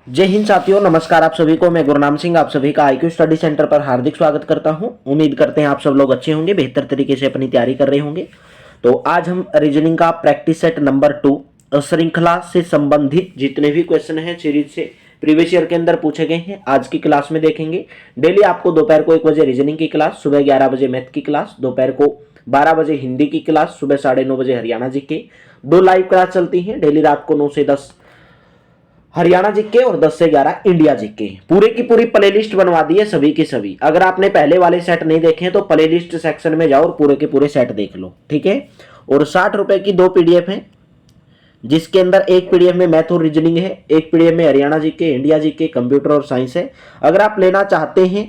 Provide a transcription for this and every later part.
जय हिंद साथियों, नमस्कार आप सभी को। मैं गुरनाम सिंह आप सभी का IQ स्टडी सेंटर पर हार्दिक स्वागत करता हूं। उम्मीद करते हैं आप सब लोग अच्छे होंगे, बेहतर तरीके से अपनी तैयारी कर रहे होंगे। तो आज हम रीजनिंग का प्रैक्टिस सेट नंबर 2 श्रृंखला से संबंधित जितने भी क्वेश्चन हैं सीरीज से प्रीवियस ईयर के अंदर पूछे गए हैं आज की क्लास में देखेंगे। डेली आपको दोपहर को 1 बजे रीजनिंग की क्लास, सुबह 11 बजे मैथ की क्लास, दोपहर को 12 बजे हिंदी की क्लास, सुबह 9:30 बजे हरियाणा जी के 2 लाइव क्लास चलती हैं। डेली रात को 9 से 10 हरियाणा जीके और 10 से 11 इंडिया जीके। पूरे की पूरी प्लेलिस्ट बनवा दी है सभी की सभी। अगर आपने पहले वाले सेट नहीं देखे हैं तो प्लेलिस्ट सेक्शन में जाओ और पूरे के पूरे सेट देख लो, ठीक है। और 60 रुपए की 2 PDF है, जिसके अंदर एक PDF में मैथ और रीजनिंग है, एक PDF में Haryana GK, India GK, computer और साइंस है। अगर आप लेना चाहते हैं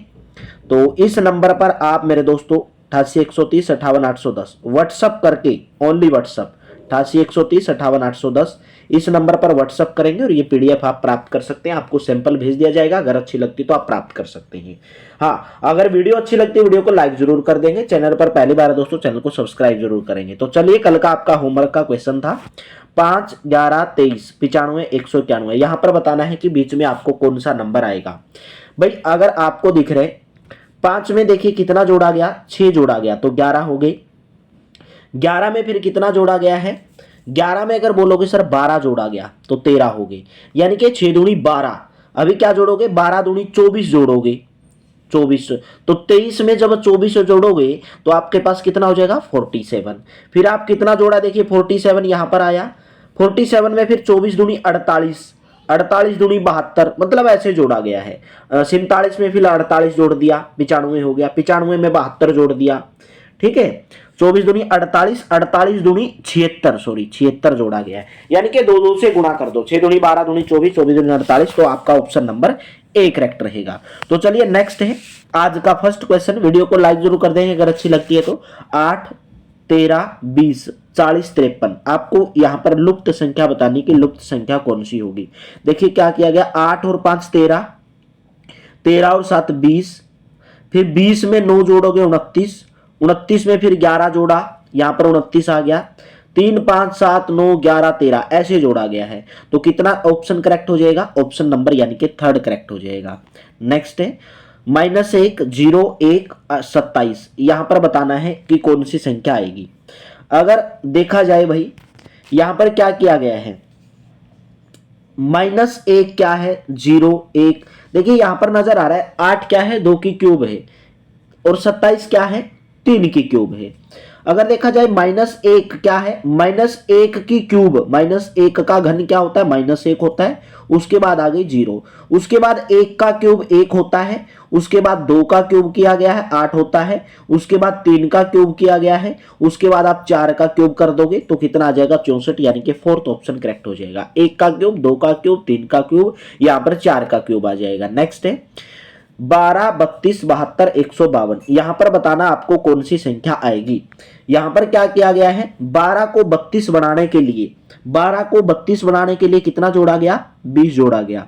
तो इस नंबर पर आप मेरे दोस्तों 88 130 58 810 व्हाट्सअप करके, ओनली व्हाट्सअप 88 130 58 810 इस नंबर पर व्हाट्सअप करेंगे और ये PDF आप प्राप्त कर सकते हैं। आपको सैंपल भेज दिया जाएगा, अगर अच्छी लगती तो आप प्राप्त कर सकते हैं। हाँ, अगर वीडियो अच्छी लगती है वीडियो को लाइक जरूर कर देंगे। चैनल पर पहली बार है दोस्तों, चैनल को सब्सक्राइब जरूर करेंगे। तो चलिए, कल का आपका होमवर्क का क्वेश्चन था 5, 11, 23, 95, 191। यहां पर बताना है कि बीच में आपको कौन सा नंबर आएगा। भाई अगर आपको दिख रहे 5 में देखिए कितना जोड़ा गया, 6 जोड़ा गया तो 11 हो गई। 11 में फिर कितना जोड़ा गया है, 11 में अगर बोलोगे सर 12 जोड़ा गया तो 13 हो गई, यानी कि 6 दूनी 12। अभी क्या जोड़ोगे, 12 दूनी 24 जोड़ोगे, 24। तो 23 में जब 24 जोड़ोगे तो आपके पास कितना हो जाएगा 47। फिर आप कितना जोड़ा देखिए 47 यहां पर आया। 47 में फिर 24 दूनी 48, 48 दूनी 72, मतलब ऐसे जोड़ा गया है। 47 में फिर 48 जोड़ दिया, 95 हो गया। 95 में 72 जोड़ दिया, ठीक है। 24 दूनी 48, 48 दूनी 76, सॉरी 76 जोड़ा गया है, यानी कि 2 से गुणा कर दो। 6 दूनी 12 दूनी 24, 24 दूनी 48, तो आपका ऑप्शन नंबर ए करेक्ट रहेगा। तो चलिए नेक्स्ट है आज का फर्स्ट क्वेश्चन। वीडियो को लाइक जरूर कर देंगे अगर अच्छी लगती है तो। 8, 13, 20, 40, 53। आपको यहां पर लुप्त संख्या बतानी कि लुप्त संख्या कौन सी होगी। देखिए क्या किया गया, 8 और 5 13, 13 और 7 20, फिर 20 में 9 जोड़ोगे 29, 29 में फिर 11 जोड़ा, यहां पर 29 आ गया। 3, 5, 7, 9, 11, 13 ऐसे जोड़ा गया है। तो कितना ऑप्शन करेक्ट हो जाएगा, ऑप्शन नंबर यानी कि थर्ड करेक्ट हो जाएगा। नेक्स्ट है -1, 0, 1, 27। यहां पर बताना है कि कौन सी संख्या आएगी। अगर देखा जाए भाई यहां पर क्या किया गया है, -1 क्या है, 0, 1। देखिए यहां पर नजर आ रहा है 8 क्या है, 2 की क्यूब है, और 27 क्या है, 3 की क्यूब है। अगर देखा जाए -1 क्या है, -1 की क्यूब, -1 का घन क्या होता है, -1 होता है। उसके बाद आ गई 0, उसके बाद 1 का क्यूब 1 होता है, उसके बाद 2 का क्यूब किया गया है 8 होता है, उसके बाद 3 का क्यूब किया गया है, उसके बाद आप 4 का क्यूब कर दोगे तो कितना आ जाएगा 64, यानी कि फोर्थ ऑप्शन करेक्ट हो जाएगा। 1 का क्यूब, 2 का क्यूब, 3 का क्यूब, यहां पर 4 का क्यूब आ जाएगा। नेक्स्ट है 12, 32, 72, 152। यहां पर बताना आपको कौन सी संख्या आएगी। यहां पर क्या किया गया है, 12 को 32 बनाने के लिए, 12 को 32 बनाने के लिए कितना जोड़ा गया, 20 जोड़ा गया।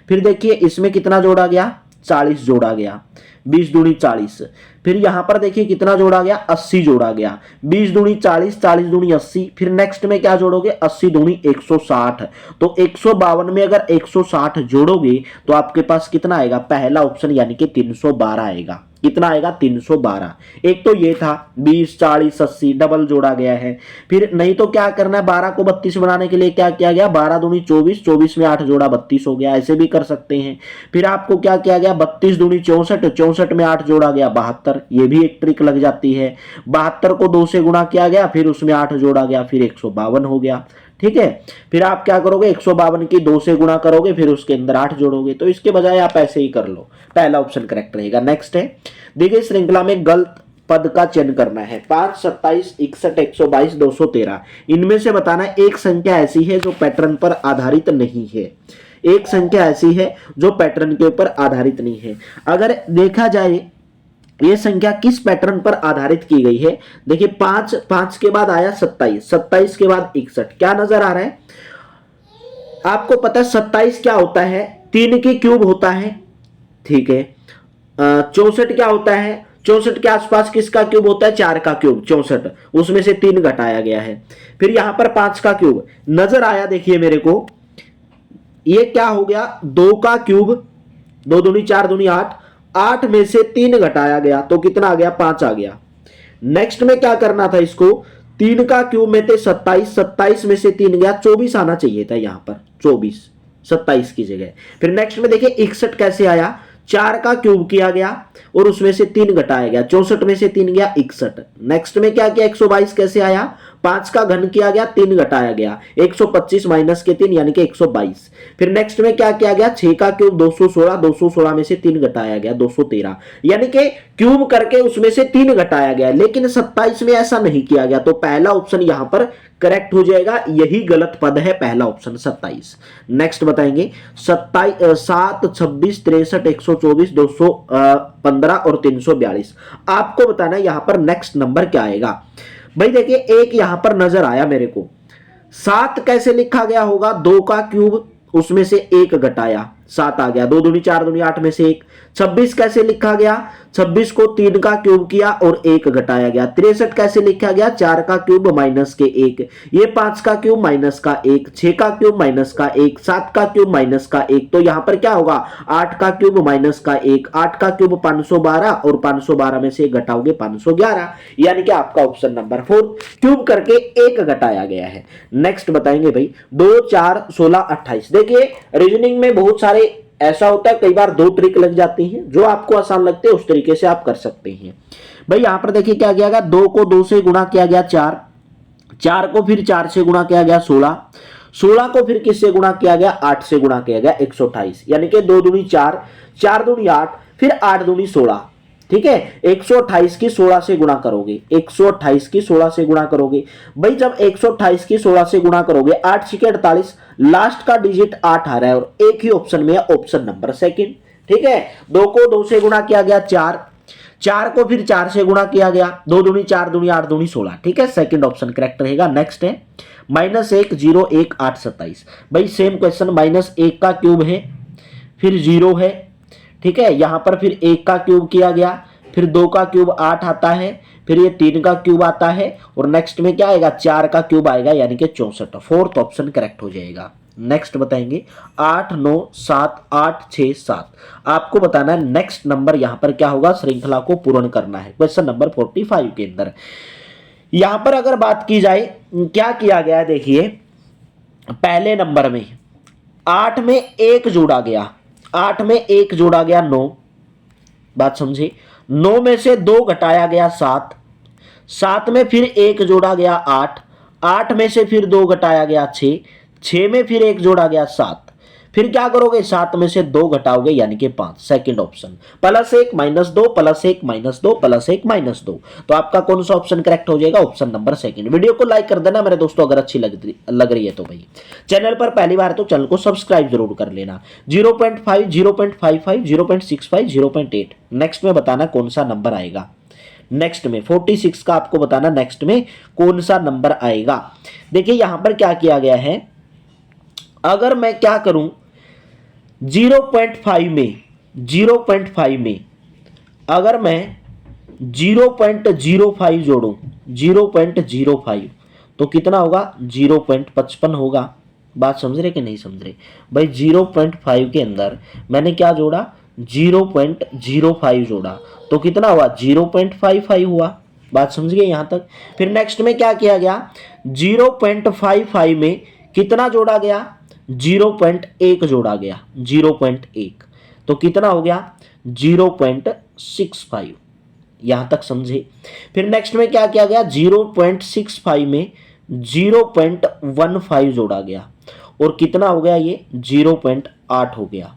फिर देखिए इसमें कितना जोड़ा गया, 40 जोड़ा गया, 20 दूनी 40। फिर यहां पर देखिए कितना जोड़ा गया, 80 जोड़ा गया, 20 दूनी 40, 40 दूनी 80। फिर नेक्स्ट में क्या जोड़ोगे, 80 दूनी 160। तो 152 में अगर 160 जोड़ोगे तो आपके पास कितना आएगा, पहला ऑप्शन यानी कि 312 आएगा। कितना आएगा, 312। एक तो ये था 20, 40, 80 डबल जोड़ा गया है। फिर नहीं तो क्या करना है, 12 को 32 बनाने के लिए क्या किया गया, 12 दूनी 24, 24 में 8 जोड़ा 32 हो गया, ऐसे भी कर सकते हैं। फिर आपको क्या किया गया, 32 दूनी 64, 64 में 8 जोड़ा गया 72, ये भी एक ट्रिक लग जाती है। 72 को 2 से गुणा किया गया, फिर उसमें 8 जोड़ा गया, फिर 152 हो गया, ठीक है। फिर आप क्या करोगे, 152 की 2 से गुणा करोगे, फिर उसके अंदर 8 जोड़ोगे। तो इसके बजाय आप ऐसे ही कर लो, पहला ऑप्शन करेक्ट रहेगा। नेक्स्ट है दी गई श्रृंखला में गलत पद का चयन करना है। 5, 27, 61, 122, 213। इनमें से बताना एक संख्या ऐसी है जो पैटर्न पर आधारित नहीं है। एक संख्या ऐसी है जो पैटर्न के ऊपर आधारित नहीं है। अगर देखा जाए ये संख्या किस पैटर्न पर आधारित की गई है, देखिए 5, 5 के बाद आया 27, 27 के बाद 61। क्या नजर आ रहा है आपको, पता है 27 क्या होता है, 3 की क्यूब होता है, ठीक है। 64 क्या होता है, 64 के आसपास किसका क्यूब होता है, 4 का क्यूब 64, उसमें से 3 घटाया गया है। फिर यहां पर 5 का क्यूब नजर आया, देखिए मेरे को ये क्या हो गया, 2 का क्यूब, 2 दूनी 4 दूनी 8, 8 में से 3 घटाया गया तो कितना आ गया, 5 आ गया। नेक्स्ट में क्या करना था इसको, 3 का क्यूब में थे 27, 27 में से 3 गया, 24 आना चाहिए था यहां पर, 24 27 की जगह। फिर नेक्स्ट में देखिए 61 कैसे आया, 4 का क्यूब किया गया और उसमें से 3 घटाया गया, 64 में से 3 गया 61। नेक्स्ट में क्या किया, 122 कैसे आया, 5 का घन किया गया, 3 घटाया गया, 125 माइनस के 3 यानी कि 122। फिर नेक्स्ट में क्या किया गया, 6 का क्यूब 216, 216 में से 3 घटाया गया 213, यानी कि क्यूब करके उसमें से 3 घटाया गया। लेकिन 27 में ऐसा नहीं किया गया, तो पहला ऑप्शन यहां पर करेक्ट हो जाएगा, यही गलत पद है पहला ऑप्शन 27। नेक्स्ट बताएंगे 27, 7, 26, 63, 124, 215 और 342। आपको बताना है यहां पर नेक्स्ट नंबर क्या आएगा। भाई देखिए एक यहां पर नजर आया मेरे को, 7 कैसे लिखा गया होगा, 2 का क्यूब उसमें से 1 घटाया, 7 आ गया, 2 दूनी 4 दूनी 8 में से 1। 26 कैसे लिखा गया, 26 को 3 का क्यूब किया और 1 घटाया गया। 63 कैसे लिखा गया, 4 का क्यूब माइनस के 1, ये 5 का क्यूब माइनस का 1, 6 का क्यूब माइनस का 1, 7 का क्यूब माइनस का 1, तो यहां पर क्या होगा, 8 का क्यूब माइनस का 1, 8 का क्यूब 512 और 512 में से 1 घटाओगे 511, यानी कि आपका ऑप्शन नंबर 4 क्यूब करके 1 घटाया गया है। नेक्स्ट बताएंगे भाई 2, 4, 16, 28। देखिए रीजनिंग में बहुत सारे ऐसा होता है, कई बार 2 ट्रिक लग जाती हैं, जो आपको आसान लगते हैं उस तरीके से आप कर सकते हैं। भाई यहां पर देखिए क्या किया गया, 2 को 2 से गुणा किया गया 4, 4 को फिर 4 से गुणा किया गया 16, 16 को फिर किससे गुणा किया गया, 8 से गुणा किया गया 128, यानी कि 2 दूनी 4, 4 दूनी 8, फिर 8 दूनी 16। ठीक है, 128 की 16 से गुणा करोगे, 128 की 16 से गुणा करोगे। भाई जब 128 की 16 से गुणा करोगे, 8 छिके 48, लास्ट का डिजिट 8 आ रहा है और एक ही ऑप्शन में है, ऑप्शन नंबर सेकंड। ठीक है, 2 को 2 से गुणा किया गया 4, 4 को फिर 4 से गुणा किया गया, 2 दूनी 4 दूनी 8 दूनी 16। ठीक है, सेकंड ऑप्शन करेक्ट रहेगा। नेक्स्ट है -1, 0, 1, 8, 27। भाई सेम क्वेश्चन, -1 का क्यूब है, फिर 0 है, ठीक है, यहां पर फिर 1 का क्यूब किया गया, फिर 2 का क्यूब 8 आता है, फिर ये 3 का क्यूब आता है और नेक्स्ट में क्या आएगा, 4 का क्यूब आएगा, यानी कि 64। फोर्थ ऑप्शन करेक्ट हो जाएगा। नेक्स्ट बताएंगे 8, 9, 7, 8, 6, 7। आपको बताना है नेक्स्ट नंबर यहां पर क्या होगा, श्रृंखला को पूर्ण करना है क्वेश्चन नंबर 45 के अंदर। यहां पर अगर बात की जाए क्या किया गया है, देखिए पहले नंबर में 8 में 1 जोड़ा गया, 8 में 1 जोड़ा गया 9, बात समझे, 9 में से 2 घटाया गया 7, 7 में फिर 1 जोड़ा गया 8, 8 में से फिर 2 घटाया गया 6, 6 में फिर 1 जोड़ा गया 7, फिर क्या करोगे, 7 में से 2 घटाओगे यानी कि 5। Second option, +1 -2 +1 -2 +1 -2। तो आपका कौन सा ऑप्शन करेक्ट हो जाएगा, ऑप्शन नंबर सेकंड। वीडियो को लाइक कर देना मेरे दोस्तों अगर अच्छी लग रही है तो। भाई चैनल पर पहली बार तो चैनल को सब्सक्राइब जरूर कर लेना। 0.5, 0.55, 0.65, 0.8। नेक्स्ट में बताना कौन सा नंबर आएगा। नेक्स्ट में 46 का आपको बताना नेक्स्ट में कौन सा नंबर आएगा। देखिए यहां पर क्या किया गया है, अगर मैं क्या करूं 0.5 में अगर मैं 0.05 जोड़ूं, 0.05 तो कितना होगा, 0.55 होगा। बात समझ रहे कि नहीं समझ रहे। भाई 0.5 के अंदर मैंने क्या जोड़ा, 0.05 जोड़ा तो कितना हुआ, 0.55 हुआ। बात समझ गए यहां तक। फिर नेक्स्ट में क्या किया गया, 0.55 में कितना जोड़ा गया, 0.1 जोड़ा गया, 0.1 तो कितना हो गया, 0.65। यहां तक समझे। फिर नेक्स्ट में क्या किया गया, 0.65 में 0.15 जोड़ा गया और कितना हो गया, ये 0.8 हो गया।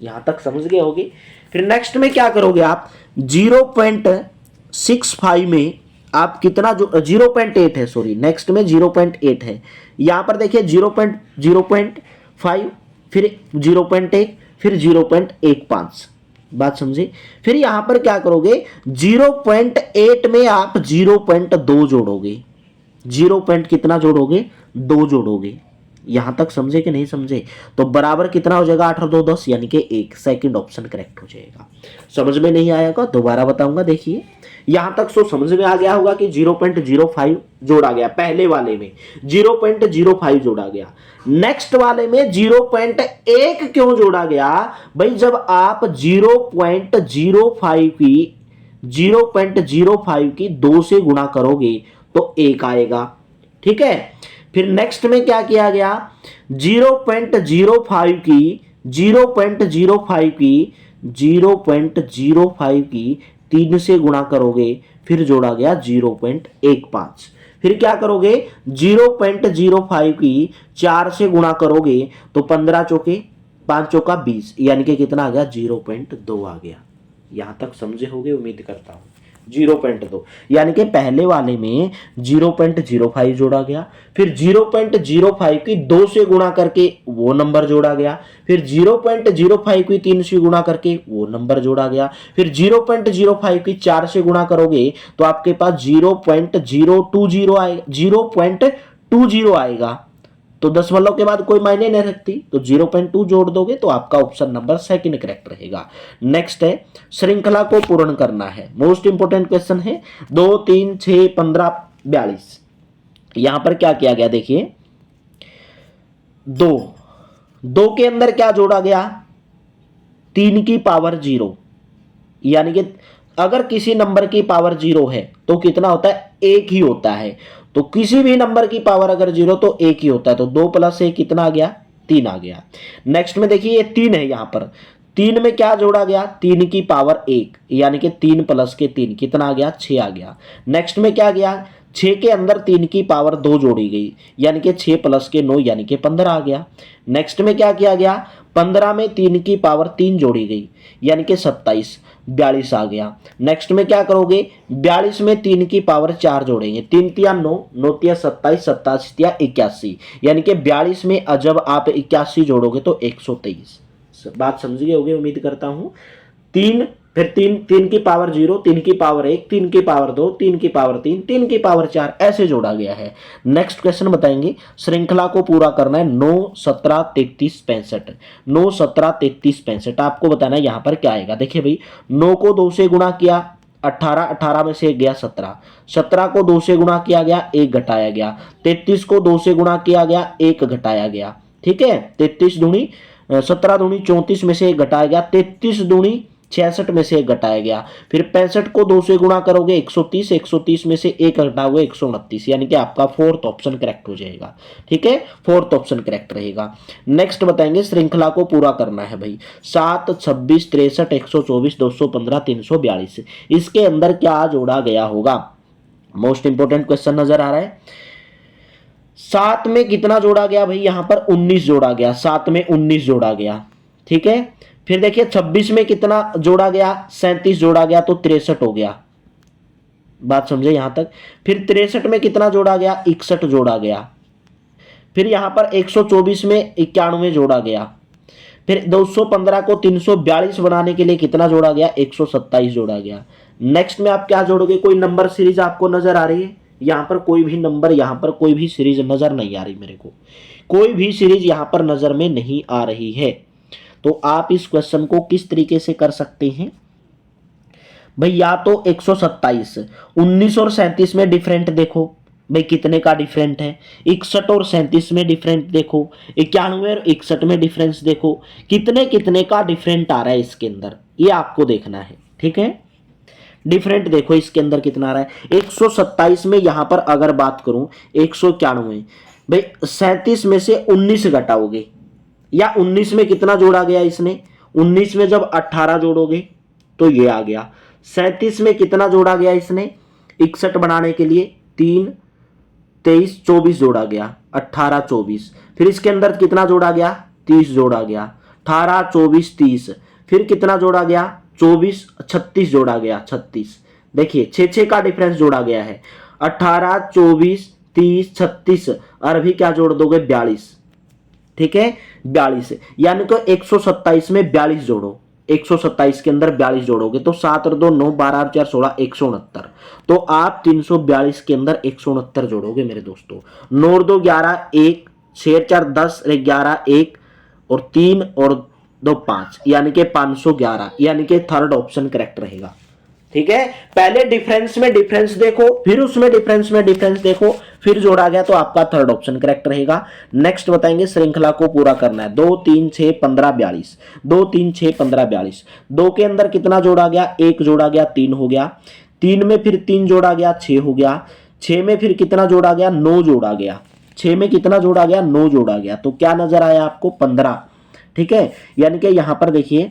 यहां तक समझ गए होगी। फिर नेक्स्ट में क्या करोगे आप, 0.65 में आप कितना जो 0.8 है, सॉरी नेक्स्ट में 0.8 है। यहां पर देखिए 0.5 फिर 0.1 फिर 0.15। बात समझे। फिर यहां पर क्या करोगे, 0.8 में आप 0.2 जोड़ोगे, 0. कितना जोड़ोगे, 2 जोड़ोगे। यहां तक समझे कि नहीं समझे? तो बराबर कितना हो जाएगा 8 और 2 10 यानी कि 1, सेकंड ऑप्शन करेक्ट हो जाएगा। समझ में नहीं आएगा दोबारा बताऊंगा। देखिए यहां तक सो समझ में आ गया होगा कि 0.05 जोड़ा गया, पहले वाले में 0.05 जोड़ा गया, नेक्स्ट वाले में 0.1 क्यों जोड़ा गया भाई? जब आप 0.05 की 2 से गुणा करोगे तो 1 आएगा, ठीक है। फिर नेक्स्ट में क्या किया गया, 0.05 की 3 से गुणा करोगे, फिर जोड़ा गया 0.15। फिर क्या करोगे, 0.05 की 4 से गुणा करोगे तो 15 चौके 5 चौका 20 यानी कि कितना आ गया 0.2 आ गया। यहां तक समझे होगे उम्मीद करता हूं। 0.2 यानी कि पहले वाले में 0.05 जोड़ा गया, फिर 0.05 की 2 से गुणा करके वो नंबर जोड़ा गया, फिर 0.05 की 3 से गुणा करके वो नंबर जोड़ा गया, फिर 0.05 की 4 से गुणा करोगे तो आपके पास 0.020 आएगा, 0.20 आएगा। तो दशमलव के बाद कोई मायने नहीं रखती, तो 0.2 जोड़ दोगे तो आपका ऑप्शन नंबर सेकंड करेक्ट रहेगा। नेक्स्ट है श्रृंखला को पूर्ण करना है, मोस्ट इंपोर्टेंट क्वेश्चन है। 2 3 6 15 42 यहां पर क्या किया गया देखिए, 2 के अंदर क्या जोड़ा गया, 3 की पावर 0, यानी कि अगर किसी नंबर की पावर 0 है तो कितना होता है, 1 ही होता है। तो किसी भी नंबर की पावर अगर 0 तो 1 ही होता है, तो 2 + 1 कितना आ गया, 3 आ गया। नेक्स्ट में देखिए ये 3 है, यहां पर 3 में क्या जोड़ा गया, 3 की पावर 1 यानी कि 3 + के 3 कितना आ गया, 6 आ गया। नेक्स्ट में क्या गया, 6 के अंदर 3 की पावर 2 जोड़ी गई यानी कि 6 + के 9 यानी कि 15 आ गया। नेक्स्ट में क्या किया गया, 15 में 3 की पावर 3 जोड़ी गई यानी कि 27, 42 आ गया। नेक्स्ट में क्या करोगे, 42 में 3 की पावर 4 जोड़ेंगे, 3 तिया 9, 9 तिया 27, 27 तिया 81 यानी कि 42 में जब आप 81 जोड़ोगे तो 123। बात समझ गए होगे उम्मीद करता हूं। 3 फिर 3 की पावर 0, 3 की पावर 1, 3 की पावर 2, 3 की पावर 3, 3 की पावर 4 ऐसे जोड़ा गया है। नेक्स्ट क्वेश्चन बताएंगे, श्रृंखला को पूरा करना है 9 17 33 65, 9 17 33 65 आपको बताना है यहां पर क्या आएगा। देखिए भाई 9 को 2 से गुणा किया 18, 18 में से 1 गया 17, 17 को 2 से गुणा किया गया 1 घटाया गया, 33 को 2 से गुणा किया गया 1 घटाया गया, ठीक है। 33 दूनी 17 दूनी 34 में से 1 घटाया गया, 33 दूनी 66 में से 1 घटाया गया, फिर 65 को 2 से गुणा करोगे 130, 130 में से 1 घटाओगे 129 यानी कि आपका फोर्थ ऑप्शन करेक्ट हो जाएगा, ठीक है, फोर्थ ऑप्शन करेक्ट रहेगा। नेक्स्ट बताएंगे श्रृंखला को पूरा करना है भाई 7 26 63 124 215 342 इसके अंदर क्या जोड़ा गया होगा, मोस्ट इंपोर्टेंट क्वेश्चन नजर आ रहा है। 7 में कितना जोड़ा गया भाई, यहां पर 19 जोड़ा गया, 7 में 19 जोड़ा गया, ठीक है। फिर देखिए 26 में कितना जोड़ा गया, 37 जोड़ा गया तो 63 हो गया, बात समझे यहां तक। फिर 63 में कितना जोड़ा गया, 61 जोड़ा गया। फिर यहां पर 124 में 91 जोड़ा गया। फिर 215 को 342 बनाने के लिए कितना जोड़ा गया, 127 जोड़ा गया। नेक्स्ट में आप क्या जोड़ोगे, कोई नंबर सीरीज आपको नजर आ रही है, यहां पर कोई भी नंबर, यहां पर कोई भी सीरीज नजर नहीं आ रही, मेरे को कोई भी सीरीज यहां पर नजर में नहीं आ रही है। तो आप इस क्वेश्चन को किस तरीके से कर सकते हैं भाई, या तो 127 19 और 37 में डिफरेंट देखो भाई कितने का डिफरेंट है, 61 और 37 में डिफरेंट देखो, 91 और 61 में डिफरेंस देखो, कितने कितने का डिफरेंट आ रहा है इसके अंदर, ये आपको देखना है, ठीक है। डिफरेंट देखो इसके अंदर कितना आ रहा है। 127 में यहां पर अगर बात करूं 191 भाई, 37 में से 19 घटाओगे या 19 में कितना जोड़ा गया इसने, 19 में जब 18 जोड़ोगे तो ये आ गया। 37 में कितना जोड़ा गया इसने, 61 बनाने के लिए 3 23 24 जोड़ा गया, 18 24। फिर इसके अंदर कितना जोड़ा गया, 30 जोड़ा गया, 18 24 30। फिर कितना जोड़ा गया, 24 36 जोड़ा गया, 36। देखिए 6 का डिफरेंस जोड़ा गया है, 18 24 30 36 और अभी क्या जोड़ दोगे 42, ठीक है 42 यानी कि 127 में 42 जोड़ो, 127 के अंदर 42 जोड़ोगे तो 7 और 2 9 12 और 4 16 169, तो आप 342 के अंदर 169 जोड़ोगे मेरे दोस्तों। 9 और 2 11 1 6 4 10 11 1 और 3 और 2 5 यानी कि 511 यानी कि थर्ड ऑप्शन करेक्ट रहेगा। ठीक है, पहले डिफरेंस में डिफरेंस देखो, फिर उसमें डिफरेंस में डिफरेंस देखो, फिर जोड़ा गया तो आपका थर्ड ऑप्शन करेक्ट रहेगा। नेक्स्ट बताएंगे श्रृंखला को पूरा करना है। 2 3 6 15 42, 2 3 6 15 42, 2 के अंदर कितना जोड़ा गया, 1 जोड़ा गया 3 हो गया, 3 में फिर 3 जोड़ा गया 6 हो गया, 6 में फिर कितना जोड़ा गया, 9 जोड़ा गया, 6 में कितना जोड़ा गया, 9 जोड़ा गया, तो क्या नजर आया आपको, 15। ठीक है, यानी कि यहां पर देखिए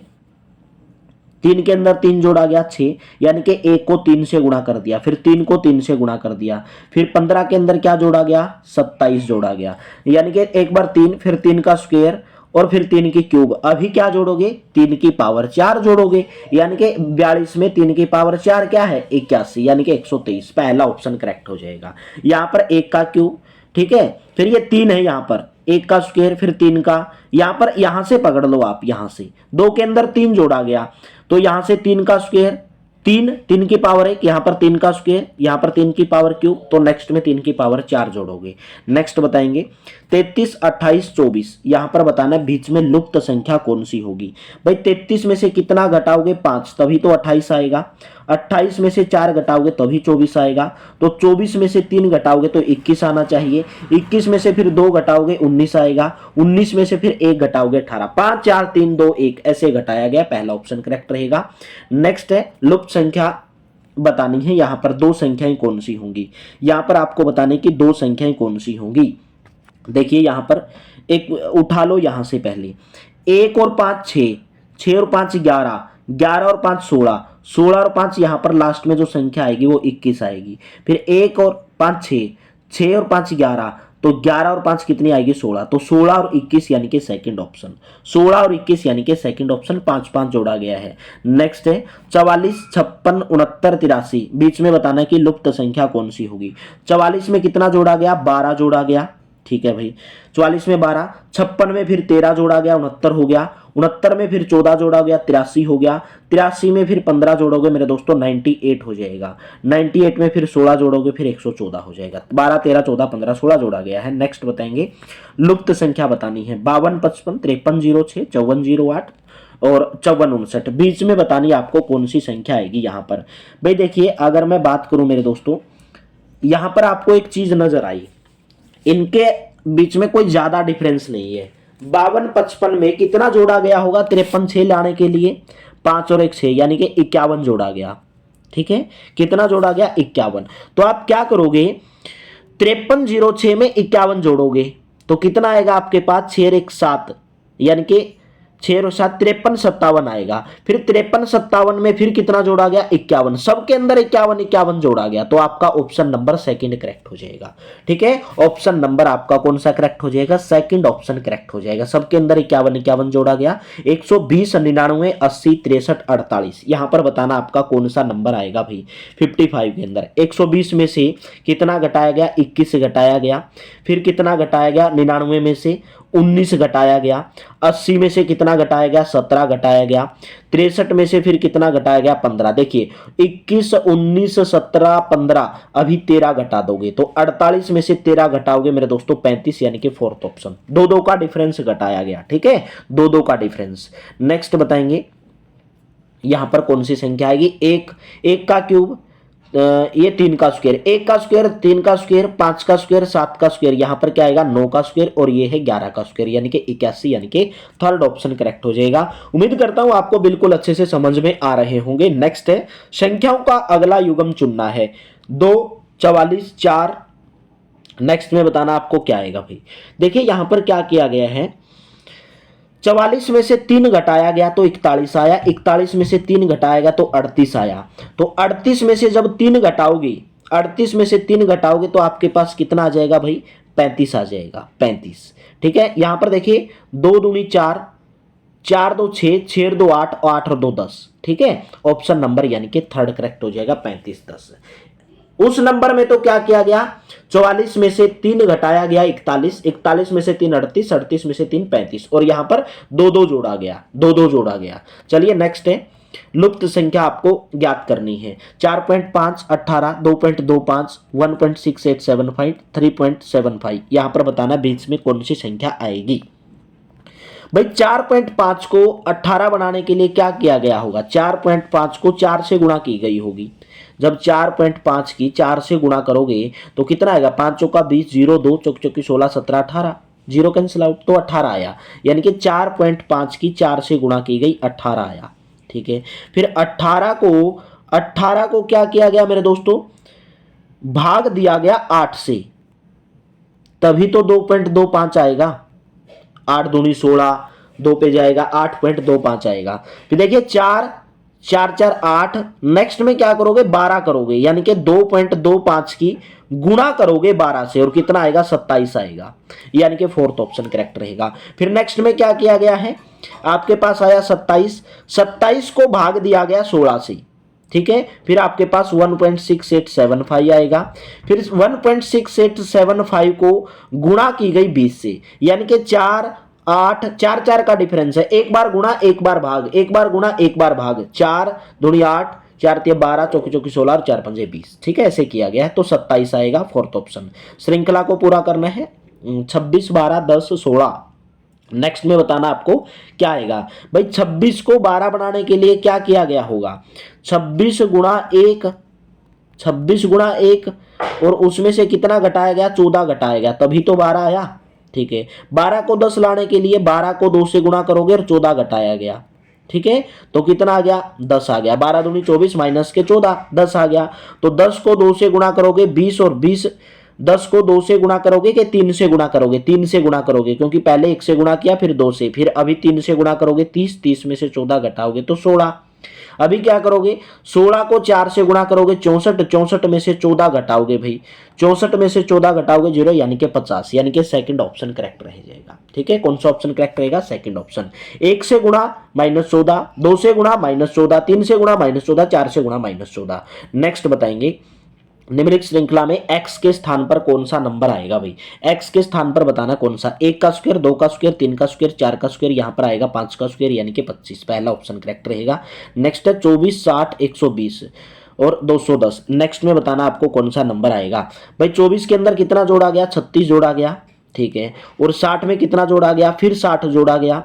3 के अंदर 3 जोड़ा गया 6, यानी कि 1 को 3 से गुणा कर दिया, फिर 3 को 3 से गुणा कर दिया, फिर 15 के अंदर क्या जोड़ा गया, 27 जोड़ा गया, यानी कि एक बार 3, फिर 3 का स्क्वायर और फिर 3 की क्यूब। अभी क्या जोड़ोगे, 3 की पावर 4 जोड़ोगे, यानी कि 42 में 3 की पावर 4 क्या है, 81, यानी कि 123। पहला ऑप्शन करेक्ट हो जाएगा। यहां पर 1 का क्यूब, ठीक है, फिर ये 3 है, यहां पर 1 का स्क्वायर, फिर 3 का, यहां पर यहां से पकड़ लो आप, यहां से 2 के अंदर 3 जोड़ा गया तो यहां से 3 का स्क्वायर, 3 3 की पावर 1, यहां पर 3 का स्क्वायर, यहां पर 3 की पावर क्यूब, तो नेक्स्ट में 3 की पावर 4 जोड़ोगे। नेक्स्ट बताएंगे 33 28 24, यहां पर बताना है बीच में लुप्त संख्या कौन सी होगी। भाई 33 में से कितना घटाओगे, 5, तभी तो 28 आएगा। 28 में से 4 घटाओगे तभी 24 आएगा, तो 24 में से 3 घटाओगे तो 21 आना चाहिए। 21 में से फिर 2 घटाओगे 19 आएगा। 19 में से फिर 1 घटाओगे 18। 5 4 3 2 1 ऐसे घटाया गया, पहला ऑप्शन करेक्ट रहेगा। नेक्स्ट है लुप्त संख्या बतानी है, यहां पर 2 संख्याएं कौन सी होंगी। यहां पर आपको बताने की 2 संख्याएं कौन सी होंगी। देखिए यहां पर एक उठा लो, यहां से पहले 1 और 5 6, 6 और 5 11, 11 और 5 16, 16 और 5 यहां पर लास्ट में जो संख्या आएगी वो 21 आएगी। फिर 1 और 5 6, 6 और 5 11, तो 11 और 5 कितनी आएगी, 16, तो 16 और 21 यानी कि सेकंड ऑप्शन, 16 और 21 यानी कि सेकंड ऑप्शन, 5 5 जोड़ा गया है। नेक्स्ट है 44 56 69 83, बीच में बताना है कि लुप्त संख्या कौन सी होगी। 44 में कितना जोड़ा गया, 12 जोड़ा गया, ठीक है भाई, 44 में 12, 56 में फिर 13 जोड़ा गया 69 हो गया, 69 में फिर 14 जोड़ा गया 83 हो गया, 83 में फिर 15 जोड़ोगे मेरे दोस्तों 98 हो जाएगा, 98 में फिर 16 जोड़ोगे फिर 114 हो जाएगा। 12 13 14 15 16 जोड़ा गया है। नेक्स्ट बताएंगे लुप्त संख्या बतानी है। 52 55 53 06 54 08 और 54 59, बीच में बतानी आपको कौन सी संख्या आएगी। यहाँ पर भाई देखिए अगर मैं बात करूं मेरे दोस्तों, यहाँ पर आपको एक चीज नजर आई, इनके बीच में कोई ज्यादा डिफरेंस नहीं है। 52 55 में कितना जोड़ा गया होगा, 53 6 लाने के लिए 5 और 1 6, यानी कि 51 जोड़ा गया। ठीक है, कितना जोड़ा गया, 51। तो आप क्या करोगे, 53 06 में 51 जोड़ोगे तो कितना आएगा आपके पास, 6 और 1 7, यानी कि 6 और 7 53 57 आएगा। फिर 53 57 में फिर कितना जोड़ा गया, 51, सबके अंदर 51 51 जोड़ा गया, तो आपका ऑप्शन नंबर सेकंड करेक्ट हो जाएगा। ठीक है, ऑप्शन नंबर आपका कौन सा करेक्ट हो जाएगा, सेकंड ऑप्शन करेक्ट हो जाएगा। सबके अंदर 51 51 जोड़ा गया। 120 99 80 63 48, यहां पर बताना आपका कौन सा नंबर आएगा भाई। 55 के अंदर 120 में से कितना घटाया गया, 21 घटाया गया। फिर कितना घटाया गया, 99 में से 19 घटाया गया। 80 में से कितना घटाया गया, 17 घटाया गया। 63 में से फिर कितना घटाया गया, 15। देखिए 21 19 17 15, अभी 13 घटा दोगे तो 48 में से 13 घटाओगे मेरे दोस्तों 35, यानी कि फोर्थ ऑप्शन। दो दो का डिफरेंस घटाया गया। ठीक है, दो दो का डिफरेंस। नेक्स्ट बताएंगे यहां पर कौन सी संख्या आएगी, 1 का क्यूब, ये 3 का स्क्वायर, 1 का स्क्वायर 3 का स्क्वायर 5 का स्क्वायर 7 का स्क्वायर, यहां पर क्या आएगा, 9 का स्क्वायर, और ये है 11 का स्क्वायर, यानी कि 81, यानी कि थर्ड ऑप्शन करेक्ट हो जाएगा। उम्मीद करता हूं आपको बिल्कुल अच्छे से समझ में आ रहे होंगे। नेक्स्ट है संख्याओं का अगला युग्म चुनना है, 2 44 4। नेक्स्ट में बताना आपको क्या आएगा भाई। देखिए यहां पर क्या किया गया है, 44 में से 3 घटाया गया तो 41 आया, 41 में से 3 घटाया गया तो 38 आया। तो 38 में से जब 3 घटाओगे, 38 में से 3 घटाओगे तो आपके पास कितना आ जाएगा भाई, 35 आ जाएगा, 35। ठीक है, यहां पर देखिए 2 दूनी 4, 4 2 6, 6 2 8 और 8 और 2 10। ठीक है, ऑप्शन नंबर यानी कि थर्ड करेक्ट हो जाएगा, 35 10। उस नंबर में तो क्या किया गया, 44 में से 3 घटाया गया 41, 41 में से 3 38 में से 3 35, और यहां पर 2 2 जोड़ा गया, 2 2 जोड़ा गया। चलिए नेक्स्ट है लुप्त संख्या आपको ज्ञात करनी है। 4.5 18, 2.25 1.6875 3.75 यहां पर बताना बीच में कौन सी संख्या आएगी। भाई 4.5 को 18 बनाने के लिए क्या किया गया होगा, 4.5 को 4 से गुणा की गई होगी। जब 4.5 की 4 से गुणा करोगे तो कितना आएगा, 5 चौका 20, 0 2 चौक चौकी 16 17 18, 0 कैंसिल आउट तो 18 आया। यानी कि 4.5 की 4 से गुणा की गई 18 आया। ठीक है, फिर 18 को क्या किया गया मेरे दोस्तों, भाग दिया गया 8 से, तभी तो 2.25 आएगा। 8 दूनी 16, 2 पे जाएगा 8.25 आएगा। फिर देखिए 4 4 4 8, नेक्स्ट में क्या करोगे 12 करोगे, यानी कि 2.25 की गुणा करोगे 12 से और कितना आएगा 27 आएगा, यानी कि फोर्थ ऑप्शन करेक्ट रहेगा। फिर नेक्स्ट में क्या किया गया है, आपके पास आया 27, 27 को भाग दिया गया 16 से। ठीक है, फिर आपके पास 1.6875 आएगा। फिर 1.6875 को गुणा की गई 20 से, यानी कि 4 8 4 4 का डिफरेंस है, एक बार गुणा एक बार भाग, एक बार गुणा एक बार भाग, 4 दूनी 8 4 3 12 चौकी चौकी 16 और 4 5 20। ठीक है, ऐसे किया गया है तो 27 आएगा फोर्थ ऑप्शन। श्रृंखला को पूरा करना है, 26 12 10 16। नेक्स्ट में बताना आपको क्या आएगा। भाई 26 को 12 बनाने के लिए क्या किया गया होगा, 26 गुणा 1, 26 गुणा 1 और उसमें से कितना घटाया गया, 14 घटाया गया, तभी तो 12 आया। ठीक है, 12 को 10 लाने के लिए 12 को 2 से गुणा करोगे और 14 घटाया गया। ठीक है, तो कितना आ गया 10 आ गया। 12 दूनी 24 माइनस के 14 10 आ गया। तो 10 को 2 से गुणा करोगे 20 और 20, 10 को 2 से गुणा करोगे कि 3 से गुणा करोगे, 3 से गुणा करोगे क्योंकि पहले 1 से गुणा किया फिर 2 से, फिर अभी 3 से गुणा करोगे 30, 30 में से 14 घटाओगे तो 16। अभी क्या करोगे, 16 को 4 से गुणा करोगे 64, 64 में से 14 घटाओगे भाई, 64 में से 14 घटाओगे 0 यानी कि 50, यानी कि सेकंड ऑप्शन करेक्ट रह जाएगा। ठीक है, कौन सा ऑप्शन करेक्ट रहेगा, सेकंड ऑप्शन। 1 से गुणा -14, 2 से गुणा -14, 3 से गुणा -14, 4 से गुणा -14। नेक्स्ट बताएंगे निम्नलिखित श्रृंखला में x के स्थान पर कौन सा नंबर आएगा। भाई x के स्थान पर बताना कौन सा, 1 का स्क्वायर, 2 का स्क्वायर, 3 का स्क्वायर, 4 का स्क्वायर, यहाँ पर आएगा 5 का स्क्वायर यानी कि 25, पहला ऑप्शन करेक्ट रहेगा। नेक्स्ट है 24 60 120 और 210। नेक्स्ट में बताना आपको कौन सा नंबर आएगा। भाई 24 के अंदर कितना जोड़ा गया, 36 जोड़ा गया। ठीक है, और 60 में कितना जोड़ा गया, फिर 60 जोड़ा गया,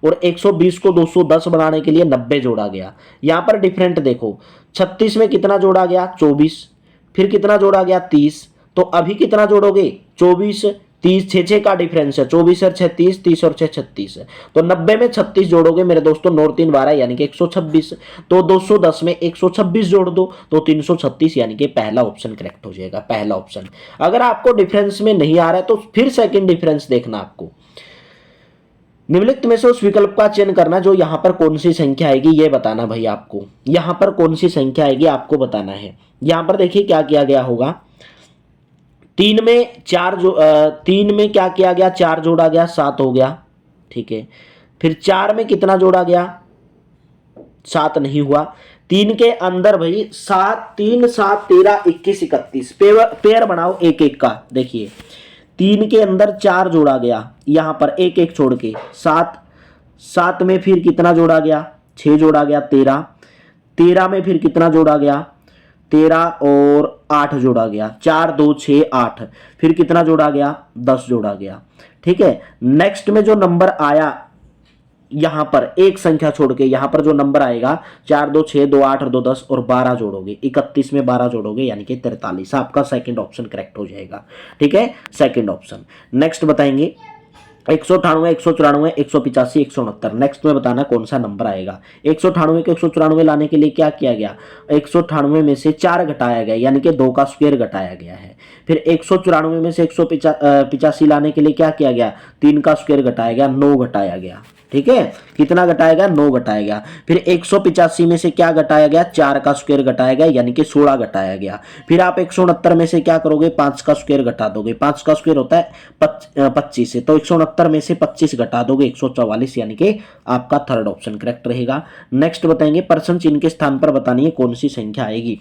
और 120 को 210 बनाने के लिए 90 जोड़ा गया। यहाँ पर डिफरेंट देखो, 36 में कितना जोड़ा गया 24, फिर कितना जोड़ा गया 30, तो अभी कितना जोड़ोगे 24 30, 6 का डिफरेंस है, 24 और 6 30, 30 और 6 36 है, तो 90 में 36 जोड़ोगे मेरे दोस्तों, 9 3 12 यानी कि 126, तो 210 में 126 जोड़ दो तो 336 यानी कि पहला ऑप्शन करेक्ट हो जाएगा, पहला ऑप्शन। अगर आपको डिफरेंस में नहीं आ रहा है तो फिर सेकंड डिफरेंस देखना आपको। निम्नलिखित में से उस विकल्प का चयन करना जो यहां पर कौन सी संख्या आएगी ये बताना भाई, आपको यहां पर कौन सी संख्या आएगी आपको बताना है। यहां पर देखिए क्या किया गया होगा, 3 में क्या किया गया, 4 जोड़ा गया 7 हो गया। ठीक है, फिर 4 में कितना जोड़ा गया 7 नहीं हुआ। 3 के अंदर भाई 7 3 7 13 21 31 पेयर बनाओ एक एक का। देखिए 3 के अंदर 4 जोड़ा गया, यहां पर एक एक छोड़ के 7 में फिर कितना जोड़ा गया 6 जोड़ा गया 13 में फिर कितना जोड़ा गया 13 और 8 जोड़ा गया, 4 2 6 8, फिर कितना जोड़ा गया 10 जोड़ा गया। ठीक है, नेक्स्ट में जो नंबर आया यहां पर एक संख्या छोड़ के, यहां पर जो नंबर आएगा 4 2 6 2 8 और 2 10 और 12 जोड़ोगे, 31 में 12 जोड़ोगे यानी कि 43, आपका सेकंड ऑप्शन करेक्ट हो जाएगा। ठीक है, सेकंड ऑप्शन। नेक्स्ट बताएंगे 198 194 185 169। नेक्स्ट में बताना कौन सा नंबर आएगा। 198 को 194 लाने के लिए क्या किया गया, 198 में से 4 घटाया गया यानी कि 2 का स्क्वायर घटाया गया है। फिर 194 में से 185 लाने के लिए क्या किया गया, 3 का स्क्वायर घटाया गया, 9 घटाया गया। ठीक है, कितना घटाया गया 9 घटाया गया। फिर 185 में से क्या घटाया गया, 4 का स्क्वायर घटाया गया यानी कि 16 घटाया गया। फिर आप 169 में से क्या करोगे, 5 का स्क्वायर घटा दोगे, 5 का स्क्वायर होता है 25 से, तो 169 में से 25 घटा दोगे 144 यानी कि आपका थर्ड ऑप्शन करेक्ट रहेगा। नेक्स्ट बताएंगे प्रश्न चिन्ह के स्थान पर बतानी है कौन सी संख्या आएगी।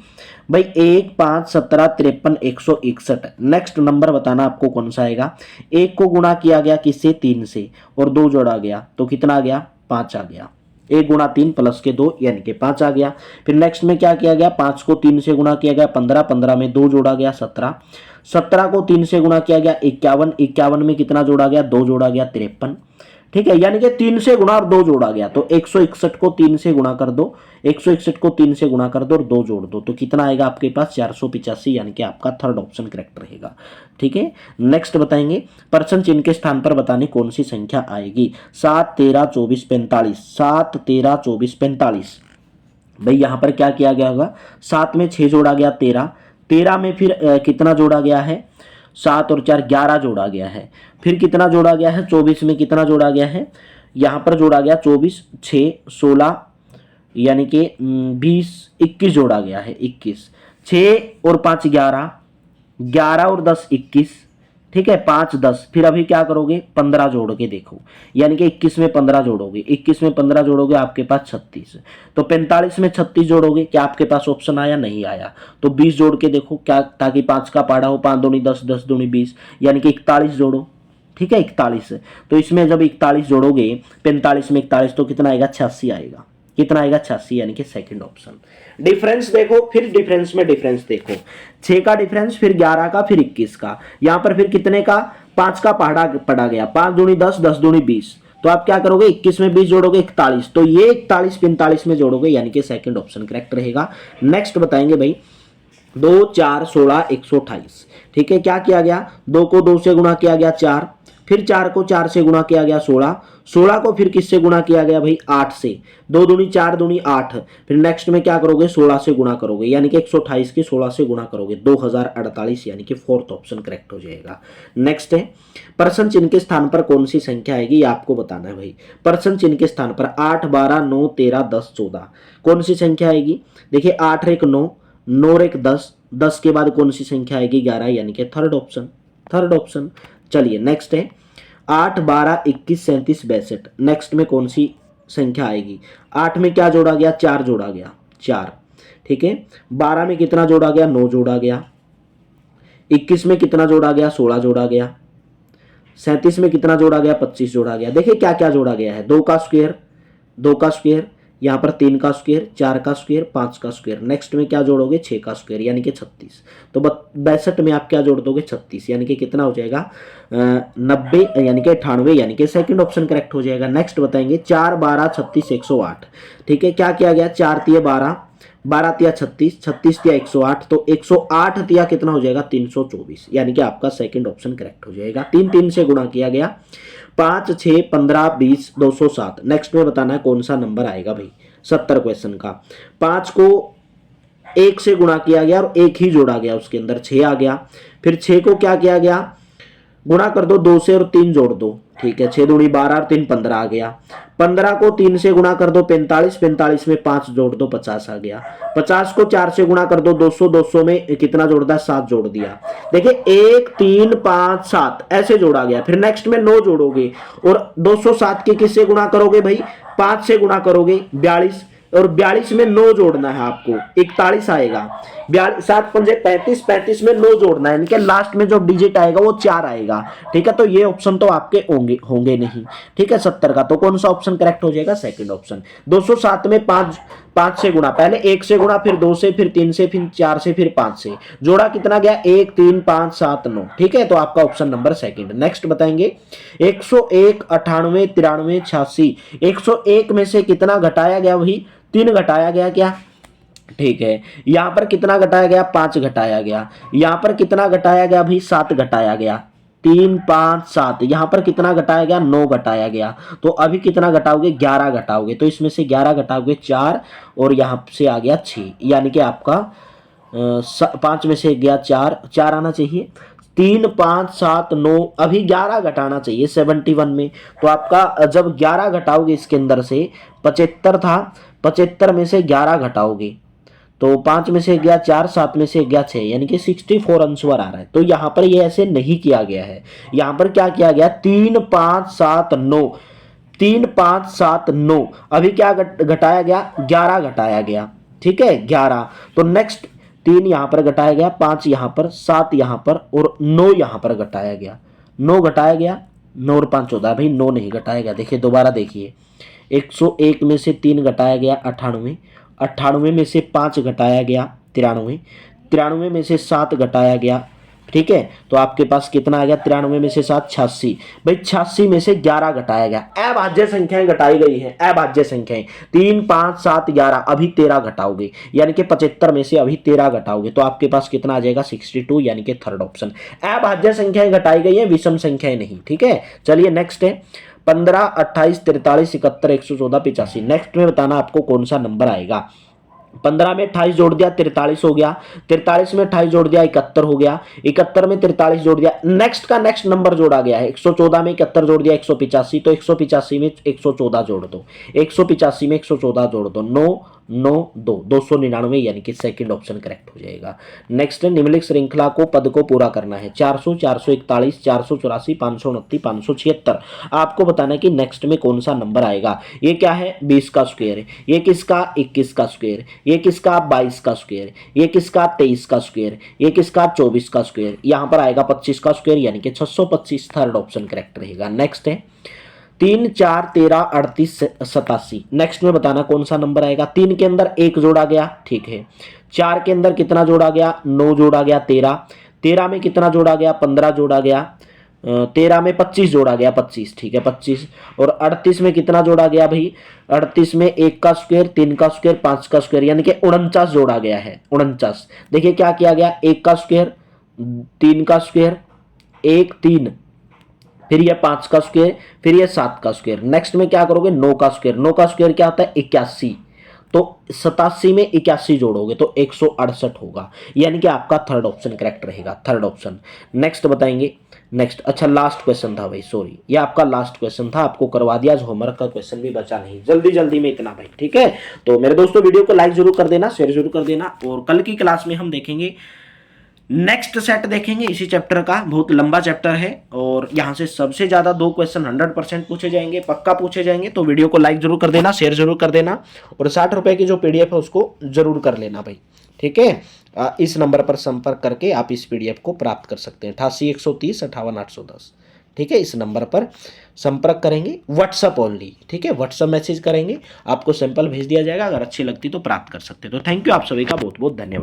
भाई 1 5 17 53 161। नेक्स्ट नंबर बताना आपको कौन सा आएगा। 1 को गुणा किया गया किससे 3 से और 2 जोड़ा गया तो कितना आ गया 5 आ गया। 1 गुणा 3 प्लस के 2 यानी कि 5 आ गया। फिर नेक्स्ट में क्या किया गया, 5 को 3 से गुणा किया गया 15, 15 में 2 जोड़ा गया 17, 17 को 3 से गुणा किया गया 51, 51 में कितना जोड़ा गया 2 जोड़ा गया 53। ठीक है, यानी कि 3 से गुणा और 2 जोड़ा गया, तो 161 को 3 से गुणा कर दो, 161 को 3 से गुणा कर दो और 2 जोड़ दो, तो कितना आएगा आपके पास 485, यानी कि आपका थर्ड ऑप्शन करेक्ट रहेगा। ठीक है, नेक्स्ट बताएंगे पर्सन चिन्ह के स्थान पर बताने कौन सी संख्या आएगी। 7, 13, 24, 45, 7, 13, 24, 45। भाई यहां पर क्या किया गया होगा, 7 में 6 जोड़ा गया 13, 13 में फिर कितना जोड़ा गया है, 7 और 4 11 जोड़ा गया है। फिर कितना जोड़ा गया है, 24 में कितना जोड़ा गया है, यहां पर जोड़ा गया 24, 6, 16 यानी कि 20, 21 जोड़ा गया है 21, 6 और 5 11, 11 और 10 21। ठीक है, 5 10, फिर अभी क्या करोगे 15 जोड़ के देखो, यानी कि 21 में 15 जोड़ोगे, 21 में 15 जोड़ोगे आपके पास 36, तो 45 में 36 जोड़ोगे, क्या आपके पास ऑप्शन आया, नहीं आया, तो 20 जोड़ के देखो क्या, ताकि 5 का पाड़ा हो, 5 दूनी 10, 10 दूनी 20, यानी कि 41 जोड़ो। ठीक है, 41, तो इसमें जब 41 जोड़ोगे 45 में 41 तो कितना आएगा 86 आएगा, कितना आएगा 86, यानी कि सेकंड ऑप्शन। डिफरेंस देखो, फिर डिफरेंस में डिफरेंस देखो, 6 का डिफरेंस, फिर 11 का, फिर 21 का, यहां पर फिर कितने का 5 का पढ़ा पड़ा गया, 5 दूनी 10, 10 दूनी 20, तो आप क्या करोगे 21 में 20 जोड़ोगे 41, तो ये 41 45 में जोड़ोगे, यानी कि सेकंड ऑप्शन करेक्ट रहेगा। नेक्स्ट बताएंगे भाई 2, 4, 16, 128। ठीक है, क्या किया गया, 2 को 2 से गुणा किया गया 4, फिर 4 को 4 से गुणा किया गया 16, 16 को फिर किससे गुणा किया गया भाई 8 से, 2 दूनी 4 दूनी 8, फिर नेक्स्ट में क्या करोगे 16 से गुणा करोगे, यानी कि 128 के 16 से गुणा करोगे 2048, यानी कि फोर्थ ऑप्शन करेक्ट हो जाएगा। नेक्स्ट है पर्सन चिन्ह के स्थान पर कौन सी संख्या आएगी, ये आपको बताना है भाई। पर्सन चिन्ह के स्थान पर 8, 12, 9, 13, 10, 14 कौन सी संख्या आएगी। देखिए 8 और 1 9, 9 और 1 10, 10 के बाद कौन सी संख्या आएगी 11, यानी कि थर्ड ऑप्शन, थर्ड ऑप्शन। चलिए नेक्स्ट है 8, 12, 21, 37, 62, नेक्स्ट में कौन सी संख्या आएगी। 8 में क्या जोड़ा गया 4 जोड़ा गया 4। ठीक है, 12 में कितना जोड़ा गया 9 जोड़ा गया, 21 में कितना जोड़ा गया 16 जोड़ा गया, 37 में कितना जोड़ा गया 25 जोड़ा गया। देखिए क्या क्या जोड़ा गया है, 2 का स्क्वायर, 2 का स्क्वायर, यहाँ पर 3 का स्क्वायर, 4 का स्क्वायर, 5 का स्क्वायर, नेक्स्ट में क्या जोड़ोगे 6 का स्क्वायर, यानी कि 36, तो 62 में आप क्या जोड़ दोगे 36, यानी कि कितना हो जाएगा 90, यानी कि 98, यानी कि सेकंड ऑप्शन करेक्ट हो जाएगा। नेक्स्ट बताएंगे 4, 12, 36, 108। ठीक है, क्या किया गया 4 तिया 12, 12 तिया 36, 36 तिया 108, तो 108 तिया कितना हो जाएगा 324, यानी कि आपका सेकंड ऑप्शन करेक्ट हो जाएगा। 3 3 से गुणा किया गया, 5, 6, 15, 20, 207। नेक्स्ट में बताना है कौन सा नंबर आएगा भाई 70 क्वेश्चन का। 5 को 1 से गुणा किया गया और 1 ही जोड़ा गया, उसके अंदर 6 आ गया, फिर 6 को क्या किया गया गुणा कर दो 2 से और 3 जोड़ दो। ठीक है, 6 दूनी 12 और 3 15 आ गया, 15 को 3 से गुणा कर दो 45, 45 में 5 जोड़ दो 50 आ गया, 50 को 4 से गुणा कर दो 200, 200 में कितना जोड़ दिया 7 जोड़ दिया। देखिए 1, 3, 5, 7 ऐसे जोड़ा गया, फिर नेक्स्ट में 9 जोड़ोगे और 207 के किससे गुणा करोगे भाई 5 से गुणा करोगे 42, और 42 में 9 जोड़ना है आपको 41 आएगा, 7 पंजे 35, 35 में 9 जोड़ना है, यानी कि लास्ट में जो डिजिट आएगा वो 4 आएगा। ठीक है, तो ये ऑप्शन तो आपके होंगे नहीं। ठीक है, 70 का तो कौन सा ऑप्शन करेक्ट हो जाएगा सेकंड ऑप्शन। 207 में 5 से गुणा, पहले 1 से गुणा, फिर 2 से, फिर 3 से, फिर 4 से, फिर 5 से, जोड़ा कितना गया 1, 3, 5, 7, 9। ठीक है, तो आपका ऑप्शन नंबर सेकंड। नेक्स्ट बताएंगे 101, 98, 93, 86। 101 में से कितना घटाया गया वही 3 घटाया गया क्या। ठीक है, यहां पर कितना घटाया गया 5 घटाया गया, यहां पर कितना घटाया गया भाई 7 घटाया गया, 3, 5, 7, यहां पर कितना घटाया गया 9 घटाया गया, तो अभी कितना घटाओगे 11 घटाओगे, तो इसमें से 11 घटाओगे 4 और यहां से आ गया 6, यानी कि आपका 5 में से गया 4, 4 आना चाहिए, 3, 5, 7, 9, अभी 11 घटाना चाहिए 71 में, तो आपका जब 11 घटाओगे इसके अंदर से 75 था, 75 में से 11 घटाओगे तो 5 में से गया 4, 7 में से गया 6, यानी कि 64 आंसर आ रहा है। तो यहाँ पर ये ऐसे नहीं किया गया है, यहाँ पर क्या किया गया 3, 5, 7, 9, 3, 5, 7, 9, अभी क्या घटाया गया 11 घटाया गया। ठीक है 11, तो नेक्स्ट 3 यहाँ पर घटाया गया, 5 यहाँ पर, 7 यहाँ पर और 9 यहाँ पर घटाया गया, 9 घटाया गया, 9 और 5 14, भाई 9 नहीं घटाया गया। देखिए दोबारा देखिए 101 में से 3 घटाया गया 98, 98 में से 5 घटाया गया 93, 93 में से 7 घटाया गया, ठीक है, तो आपके पास कितना आ गया, 93 में से 7 86। भाई 86 में से 11 घटाया गया, अभाज्य संख्याएं घटाई गई हैं, अभाज्य संख्याएं 3 5 7 11, अभी 13 घटाओगे यानी कि 75 में से अभी 13 घटाओगे तो आपके पास कितना आ जाएगा 62, यानी कि थर्ड ऑप्शन। अभाज्य संख्याएं घटाई गई है, विषम संख्याएं नहीं, ठीक है। चलिए नेक्स्ट है 15 28 43 71 114 85। नेक्स्ट में बताना आपको कौन सा नंबर आएगा। 15 में 28 जोड़ दिया 43 हो गया, 43 में 28 जोड़ दिया 71 हो गया, 71 में 43 जोड़ दिया, नेक्स्ट का नेक्स्ट नंबर जोड़ा गया है, 114 में 71 जोड़ दिया 185, तो 185 में 114 जोड़ दो, 185 में 114 जोड़ दो, 9 9 2 299, यानी कि सेकंड ऑप्शन करेक्ट हो जाएगा। नेक्स्ट निम्नलिखित श्रृंखला को पद को पूरा करना है, 400 441 484 529 576। आपको बताना है कि नेक्स्ट में कौन सा नंबर आएगा। ये क्या है 20 का स्क्वायर है, ये किसका 21 का स्क्वायर, ये किसका 22 का स्क्वायर, ये किसका 23 का स्क्वायर, ये किसका 24 का स्क्वायर, यहाँ पर आएगा 25 का स्क्वायर, यानी कि 625 थर्ड ऑप्शन करेक्ट रहेगा। नेक्स्ट है 3 4 13 38 87। नेक्स्ट में बताना कौन सा नंबर आएगा। 3 के अंदर 1 जोड़ा गया, ठीक है। 4 के अंदर कितना जोड़ा गया 9 जोड़ा गया 13, 13 में कितना जोड़ा गया 15 जोड़ा गया, 13 में 25 जोड़ा गया 25, ठीक है 25। और 38 में कितना जोड़ा गया भाई, 38 में 1 का स्क्वायर 3 का स्क्वायर 5 का स्क्वायर, यानी कि 49 जोड़ा गया है 49। देखिए क्या किया गया 1 का स्क्वायर 3 का स्क्वायर 1 3, फिर ये 5 का स्क्वायर, फिर ये 7 का स्क्वायर। नेक्स्ट में क्या करोगे 9 का स्क्वायर, 9 का स्क्वायर क्या होता है 81, तो 87 में 81 जोड़ोगे तो 168 होगा, यानी कि आपका थर्ड ऑप्शन करेक्ट रहेगा, थर्ड ऑप्शन। नेक्स्ट बताएंगे। नेक्स्ट अच्छा लास्ट क्वेश्चन था भाई, सॉरी ये आपका लास्ट क्वेश्चन था, आपको करवा दिया, आज होमवर्क का क्वेश्चन भी बचा नहीं, जल्दी जल्दी में इतना भाई, ठीक है। तो मेरे दोस्तों वीडियो को लाइक जरूर कर देना, शेयर जरूर कर देना, और कल की क्लास में हम देखेंगे नेक्स्ट सेट देखेंगे इसी चैप्टर का, बहुत लंबा चैप्टर है और यहाँ से सबसे ज्यादा 2 क्वेश्चन 100% पूछे जाएंगे, पक्का पूछे जाएंगे। तो वीडियो को लाइक जरूर कर देना, शेयर जरूर कर देना, और 60 रुपए की जो PDF है उसको जरूर कर लेना भाई, ठीक है। इस नंबर पर संपर्क करके आप इस PDF को प्राप्त कर सकते हैं 88 130 58 810, ठीक है। इस नंबर पर संपर्क करेंगे, व्हाट्सअप ओनली, ठीक है, व्हाट्सअप मैसेज करेंगे, आपको सैंपल भेज दिया जाएगा, अगर अच्छी लगती तो प्राप्त कर सकते हैं। तो थैंक यू आप सभी का बहुत बहुत धन्यवाद।